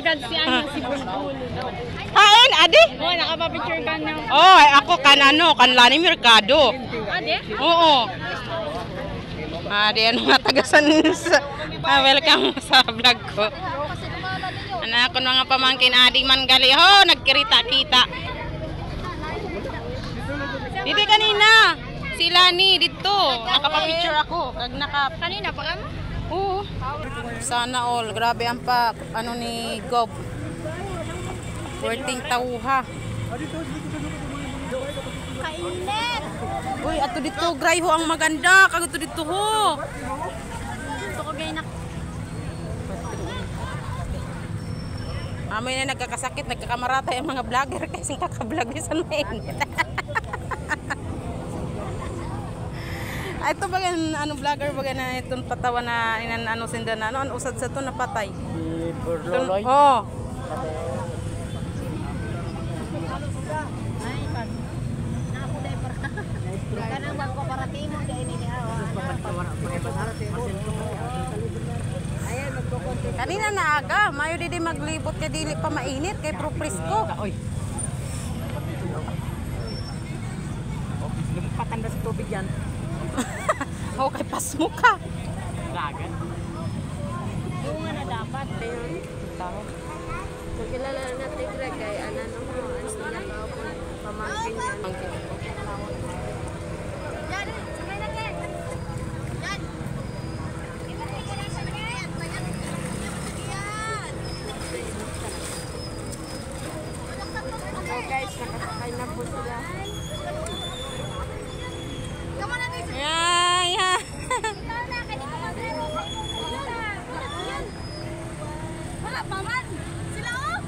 kan si ano si Bulbul. Hain, adi? Oh, nakapapicture ka niya. Oh, ako kan Lani Mercado. Ade? Oo. Adi, ano nga tagasan sa... welcome sa vlog ko. Anak ko mga pamangkin, adi man gali. Oh, nagkirita-kita. Dito kanina. Si Lani dito. Nakapapicture ako. Kanina pa ka mo? Oo. Sana all. Grabe ang ni Gob. Puwerting tauha. Kainit! Uy, ato dito. Gray ho ang maganda. Kaguto dito ho. Gusto ko gay na. Amoy na nagkakasakit. Nagkakamarata yung mga vlogger kasi kakablog sa mainit. Ito baga vlogger baga na itong patawa na sinda na usad sa to napatay. Si Burloloy. Oh. Kanina na aga, mayo di maglibot kay dili pa mainit kay proprisko. Lumpatan na sa tubig yan. Okay, pasmo ka. Lagan. Yung na dapat. Tao. So, kilala natin Greg kay ano mo, ano niya pamangkin niya. So guys, nakasakay na po sila. Yeah. Wala pa man. Sila oh.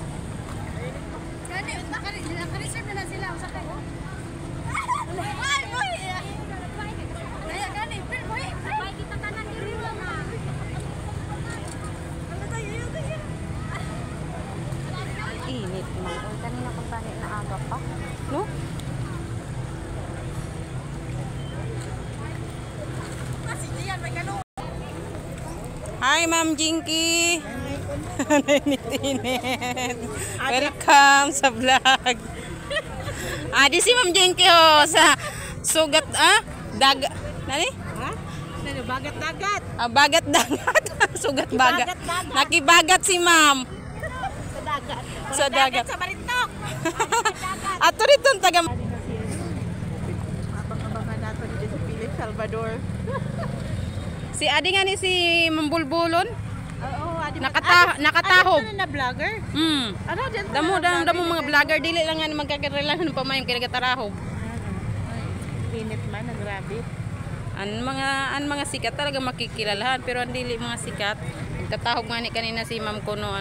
Naka-reserve na sila sakay. Ay, boy. Ay, gani, boy. Ay, kita tanan diri lang na. Init man. Kanina ko tani na aga pa. No? Hi, Ma'am Jinky. Init-init. Welcome sa vlog. Di si Ma'am Jinky sa sugat dagat. Nani? Ha? Bagat dagat. Bagat dagat. Sugat bagat. Nakibagat si Ma'am. Sa dagat. Sa dagat. Sa Barintok. Ato dito taga Abang-abangan nato dito sa Philip Salvador. si Adi nga ni si Mambulbulon. Oo, adi Nakatahog. na vlogger. Ano din? Damo mga vlogger dili lang nga magkakarelasyon pa mayong kinatarahog. Init man, grabe. Ang mga sikat talaga makikilalahan pero ang dili mga sikat. Nagtatahog nga ni kanina si Ma'am Kuno